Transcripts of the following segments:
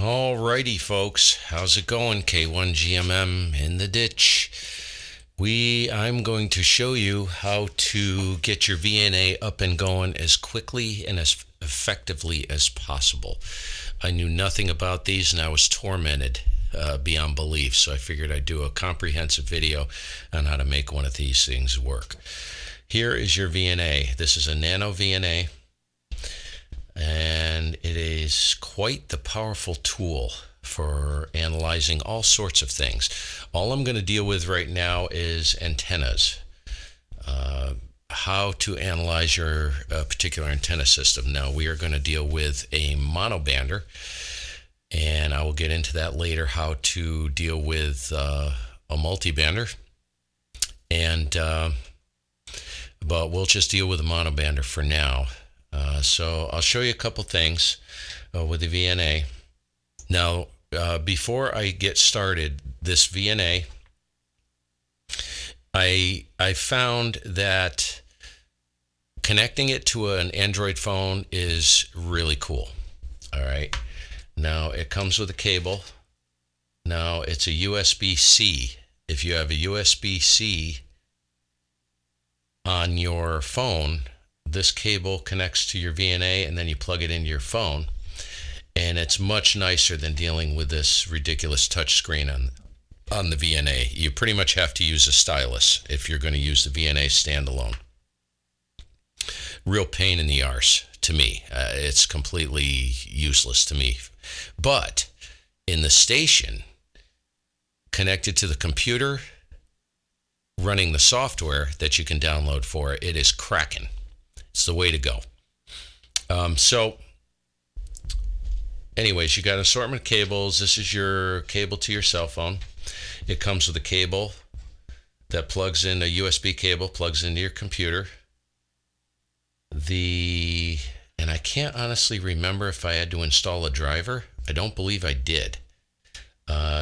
Alrighty, folks, how's it going? K1GMM in the ditch. I'm going to show you how to get your VNA up and going as quickly and as effectively as possible. I knew nothing about these and I was tormented beyond belief, so I figured I'd do a comprehensive video on how to make one of these things work. Here is your VNA. This is a NanoVNA. And it is quite the powerful tool for analyzing all sorts of things. All I'm going to deal with right now is antennas, how to analyze your particular antenna system. Now we are going to deal with a monobander, and I will get into that later, how to deal with a multibander, but we'll just deal with a monobander for now. So I'll show you a couple things with the VNA. Now, before I get started, this VNA, I found that connecting it to an Android phone is really cool. All right. Now, it comes with a cable. Now, it's a USB-C. If you have a USB-C on your phone, this cable connects to your VNA and then you plug it into your phone, and it's much nicer than dealing with this ridiculous touch screen on the VNA. You pretty much have to use a stylus if you're going to use the VNA standalone. Real pain in the arse to me. It's completely useless to me. But in the station, connected to the computer, running the software that you can download for it, is cracking. It's the way to go. So anyways, you got an assortment of cables. This is your cable to your cell phone. It comes with a cable that plugs in, a USB cable, plugs into your computer. And I can't honestly remember if I had to install a driver. I don't believe I did.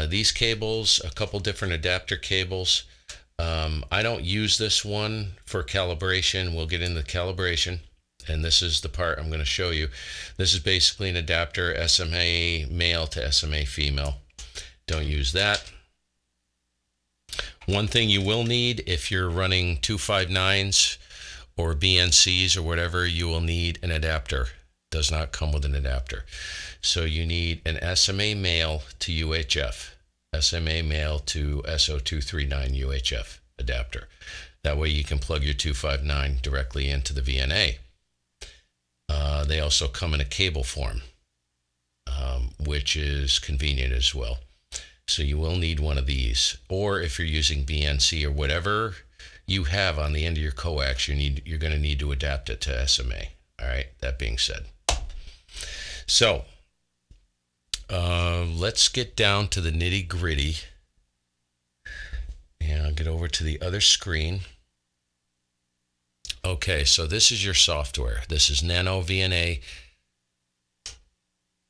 These cables, a couple different adapter cables. I don't use this one for calibration. We'll get into calibration, and this is the part I'm going to show you. This is basically an adapter, SMA male to SMA female. Don't use that. One thing you will need if you're running 259s or BNCs or whatever, you will need an adapter. Does not come with an adapter. So you need an SMA male to UHF. SMA male to SO239 UHF adapter. That way you can plug your 259 directly into the VNA. They also come in a cable form, which is convenient as well. So you will need one of these. Or if you're using BNC or whatever you have on the end of your coax, you're going to need to adapt it to SMA. All right, that being said. So let's get down to the nitty gritty, and I'll get over to the other screen. Okay, so this is your software. This is NanoVNA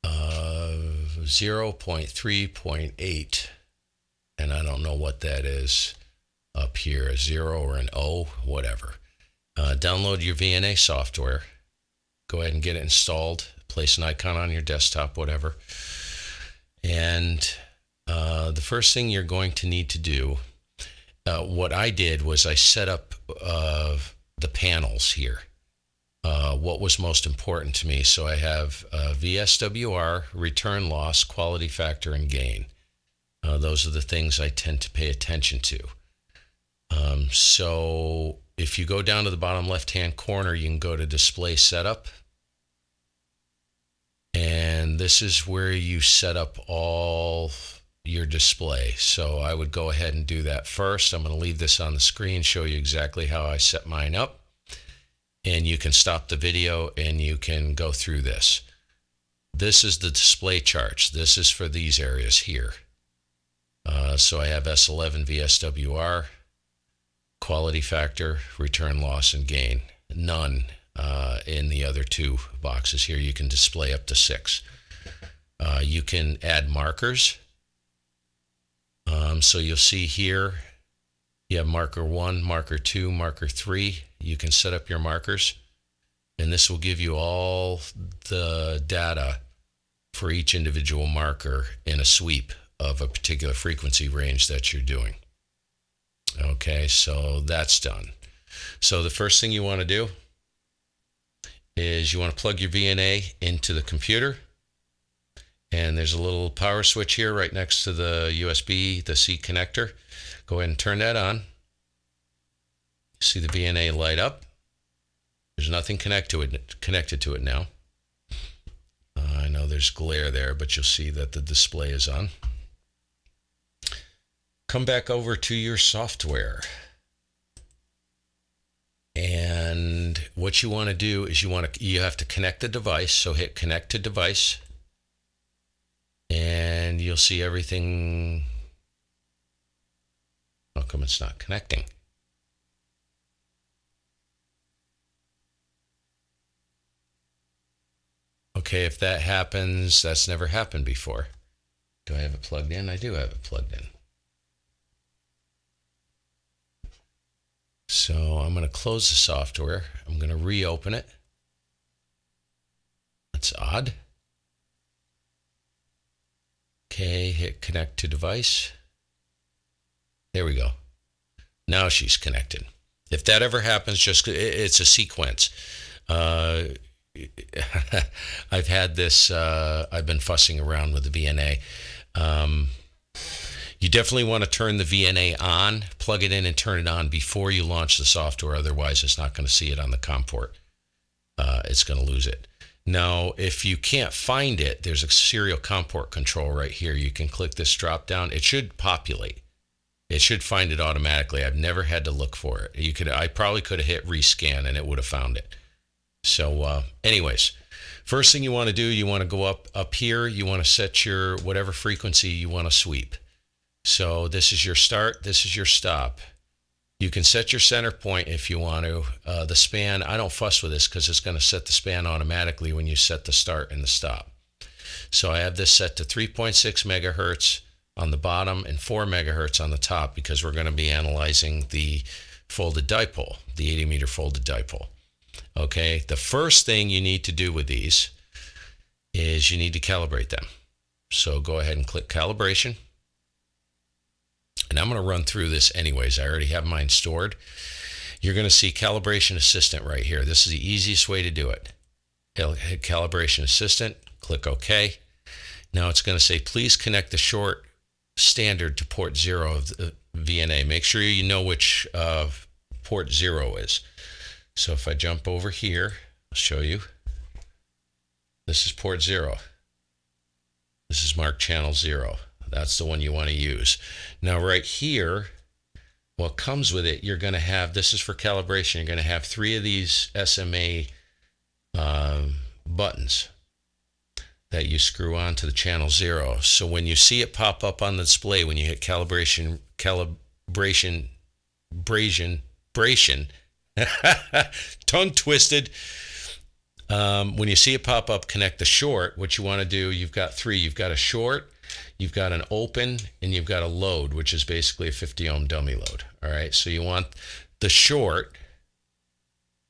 0.3.8, and I don't know what that is up here, a 0 or an O, whatever. Download your VNA software. Go ahead and get it installed. Place an icon on your desktop, whatever. And the first thing you're going to need to do, what I did was I set up the panels here. What was most important to me. So I have VSWR, return loss, quality factor, and gain. Those are the things I tend to pay attention to. So if you go down to the bottom left-hand corner, you can go to display setup. And this is where you set up all your display. So I would go ahead and do that first. I'm going to leave this on the screen, show you exactly how I set mine up. And you can stop the video and you can go through this. This is the display charts. This is for these areas here. So I have S11 VSWR, quality factor, return loss, and gain. None in the other two boxes here. You can display up to 6. You can add markers. So you'll see here, you have marker 1, marker 2, marker 3. You can set up your markers, and this will give you all the data for each individual marker in a sweep of a particular frequency range that you're doing. Okay, so that's done. So the first thing you want to do is you want to plug your VNA into the computer. And there's a little power switch here right next to the USB, the C connector. Go ahead and turn that on. See the VNA light up. There's nothing connected to it now. I know there's glare there, but you'll see that the display is on. Come back over to your software. And what you want to do is you have to connect the device. So hit connect to device. And you'll see everything. How come it's not connecting? Okay, if that happens, that's never happened before. Do I have it plugged in? I do have it plugged in. So I'm going to close the software. I'm going to reopen it. That's odd. Okay, hit connect to device. There we go. Now she's connected. If that ever happens, it's a sequence. I've had this, I've been fussing around with the VNA. You definitely want to turn the VNA on, plug it in and turn it on before you launch the software. Otherwise, it's not going to see it on the COM port. It's going to lose it. Now, if you can't find it, there's a serial COM port control right here. You can click this drop down. It should populate. It should find it automatically. I've never had to look for it. I probably could have hit rescan and it would have found it. So anyways, first thing you want to do, you want to go up here. You want to set your whatever frequency you want to sweep. So this is your start. This is your stop. You can set your center point if you want to. The span, I don't fuss with this because it's going to set the span automatically when you set the start and the stop. So I have this set to 3.6 megahertz on the bottom and 4 megahertz on the top because we're going to be analyzing the folded dipole, the 80 meter folded dipole. Okay, the first thing you need to do with these is you need to calibrate them. So go ahead and click calibration. And I'm going to run through this anyways. I already have mine stored. You're going to see Calibration Assistant right here. This is the easiest way to do it. Hit Calibration Assistant, click OK. Now it's going to say, please connect the short standard to port 0 of the VNA. Make sure you know which port 0 is. So if I jump over here, I'll show you. This is port 0. This is marked channel 0. That's the one you want to use. Now right here, what comes with it, you're going to have, this is for calibration, you're going to have 3 of these SMA buttons that you screw onto the channel 0. So when you see it pop up on the display, when you hit calibration, tongue twisted. When you see it pop up, connect the short. What you want to do, you've got 3. You've got a short, you've got an open, and you've got a load, which is basically a 50 ohm dummy load. All right, so you want the short,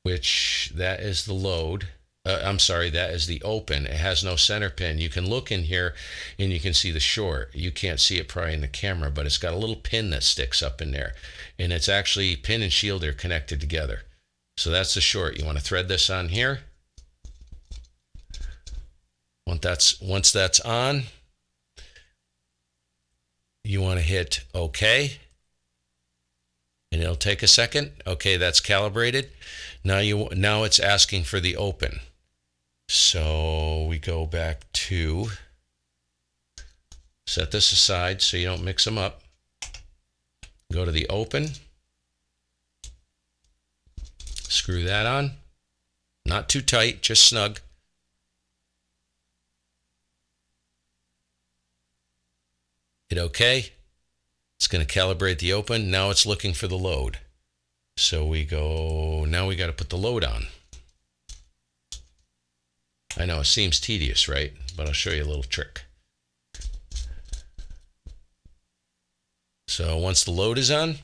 which that is the load. That is the open. It has no center pin. You can look in here and you can see the short. You can't see it probably in the camera, but it's got a little pin that sticks up in there. And it's actually, pin and shield are connected together. So that's the short. You want to thread this on here. Once that's on, you want to hit OK. And it'll take a second. Okay, that's calibrated. Now it's asking for the open. So we go back to, set this aside so you don't mix them up. Go to the open. Screw that on. Not too tight, just snug. Hit OK. It's going to calibrate the open. Now it's looking for the load. So we go, now we got to put the load on. I know it seems tedious, right? But I'll show you a little trick. So once the load is on,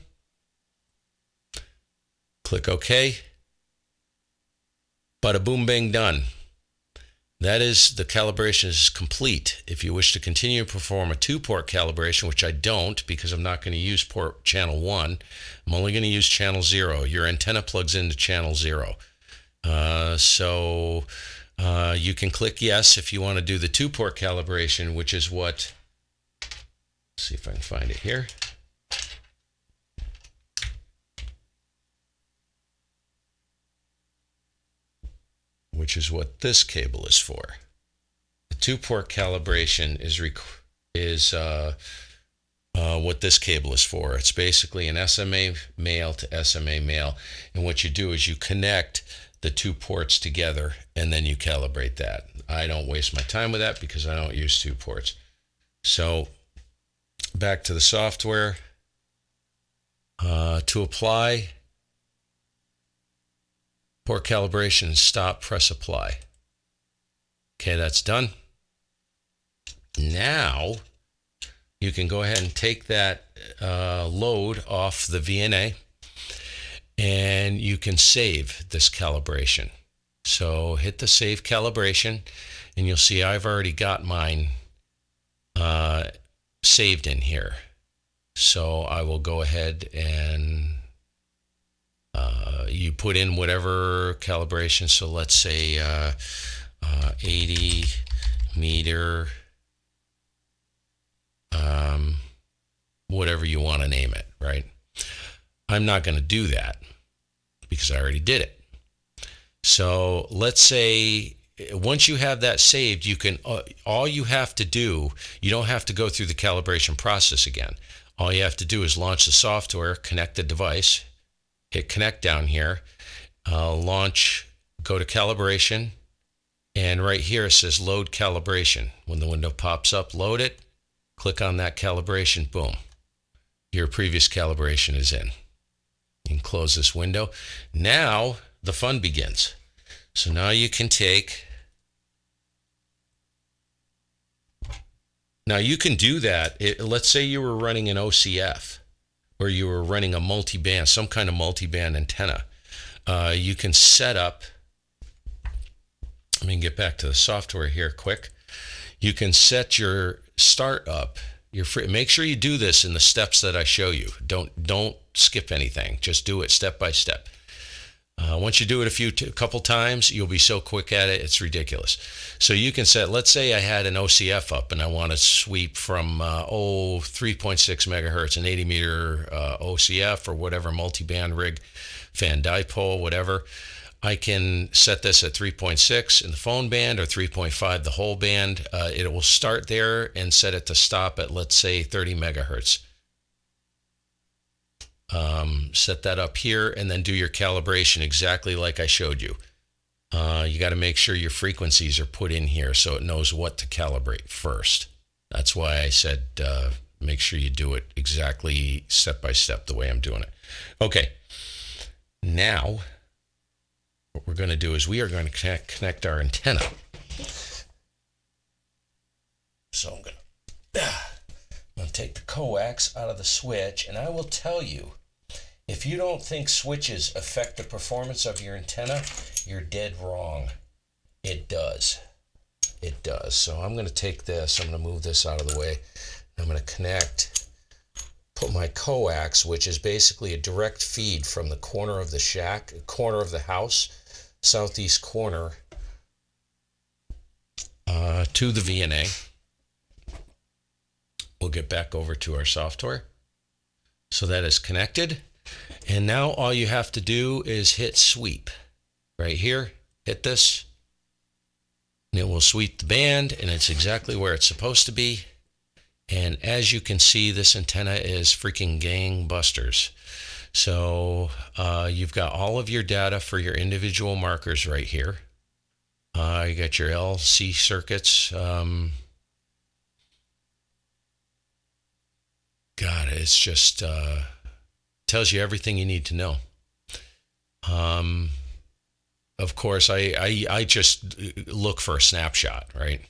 click OK. Bada boom bang done. That is, the calibration is complete. If you wish to continue to perform a 2-port calibration, which I don't because I'm not going to use port channel 1, I'm only going to use channel 0. Your antenna plugs into channel 0. So you can click yes if you want to do the 2-port calibration, which is what, let's see if I can find it here. Which is what this cable is for. The 2-port calibration is what this cable is for. It's basically an SMA male to SMA male, and what you do is you connect the 2 ports together and then you calibrate that. I don't waste my time with that because I don't use 2 ports. So back to the software. To apply port calibration, stop, press apply. Okay, that's done. Now you can go ahead and take that load off the VNA and you can save this calibration. So hit the save calibration and you'll see I've already got mine saved in here. So I will go ahead and you put in whatever calibration. So let's say 80 meter, whatever you want to name it, right? I'm not going to do that because I already did it. So let's say once you have that saved, you can, all you have to do, you don't have to go through the calibration process again. All you have to do is launch the software, connect the device, hit connect down here, launch, go to calibration, and right here it says load calibration. When the window pops up, load it, click on that calibration, boom. Your previous calibration is in. You can close this window. Now the fun begins. So now you can take, now you can do that. Let's say you were running an OCF or you were running a multi-band, some kind of multi-band antenna. You can set up, let me get back to the software here quick. You can set your start up. Make sure you do this in the steps that I show you. Don't skip anything. Just do it step by step. Once you do it a couple times, you'll be so quick at it, it's ridiculous. So you can set, let's say I had an OCF up and I want to sweep from 3.6 megahertz, an 80 meter OCF or whatever, multi-band rig, fan dipole, whatever. I can set this at 3.6 in the phone band or 3.5 the whole band. It will start there and set it to stop at, let's say, 30 megahertz. Set that up here and then do your calibration exactly like I showed you. You got to make sure your frequencies are put in here so it knows what to calibrate first. That's why I said make sure you do it exactly step by step the way I'm doing it. Okay, now what we're going to do is we are going to connect our antenna. So I'm going to take the coax out of the switch, and I will tell you, if you don't think switches affect the performance of your antenna, you're dead wrong. It does. It does. So I'm going to take this, I'm going to move this out of the way. I'm going to connect, put my coax, which is basically a direct feed from the corner of the shack, corner of the house, southeast corner, to the VNA. We'll get back over to our software. So that is connected. And now all you have to do is hit sweep. Right here, hit this. And it will sweep the band, and it's exactly where it's supposed to be. And as you can see, this antenna is freaking gangbusters. So you've got all of your data for your individual markers right here. You got your LC circuits. God, it's just tells you everything you need to know. Of course, I just look for a snapshot, right?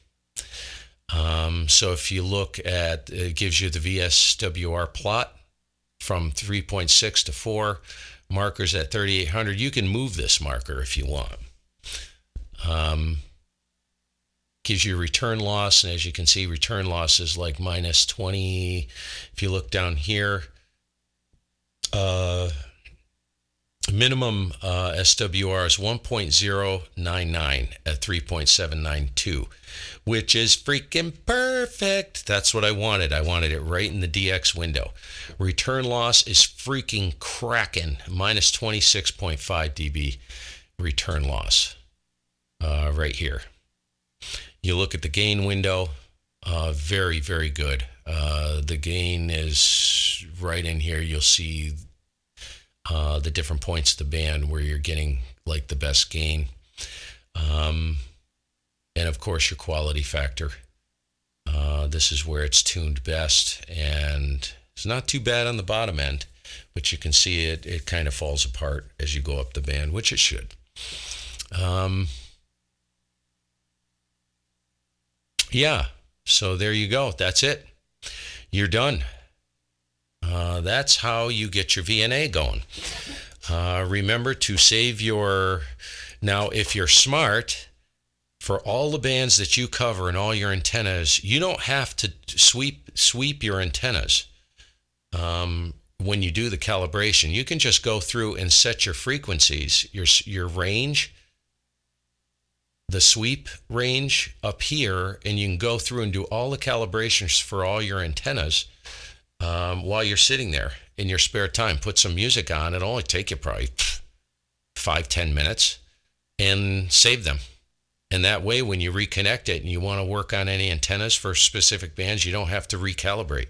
So if you look at, it gives you the VSWR plot from 3.6 to 4, markers at 3800. You can move this marker if you want. gives you return loss, and as you can see, return loss is like minus 20. If you look down here, minimum SWR is 1.099 at 3.792, which is freaking perfect. That's what I wanted. I wanted it right in the DX window. Return loss is freaking cracking, minus 26.5 dB return loss right here. You look at the gain window, very, very good. The gain is right in here. You'll see the different points of the band where you're getting like the best gain. And of course your quality factor. This is where it's tuned best, and it's not too bad on the bottom end, but you can see it kind of falls apart as you go up the band, which it should. Yeah, so there you go. That's it. You're done. That's how you get your VNA going. Remember to save your... Now, if you're smart, for all the bands that you cover and all your antennas, you don't have to sweep your antennas when you do the calibration. You can just go through and set your frequencies, your range, the sweep range up here, and you can go through and do all the calibrations for all your antennas while you're sitting there in your spare time. Put some music on. It'll only take you probably 5-10 minutes, and save them. And that way, when you reconnect it and you want to work on any antennas for specific bands, you don't have to recalibrate.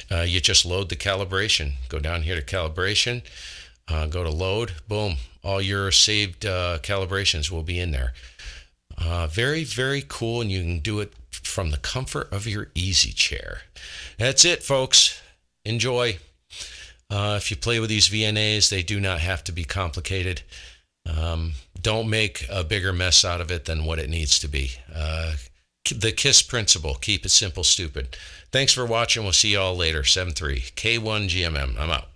You just load the calibration. Go down here to calibration, go to load, boom. All your saved calibrations will be in there. Very, very cool, and you can do it from the comfort of your easy chair. That's it, folks. Enjoy. If you play with these VNAs, they do not have to be complicated. Don't make a bigger mess out of it than what it needs to be. The KISS principle, keep it simple, stupid. Thanks for watching. We'll see you all later. 7-3, K1GMM. I'm out.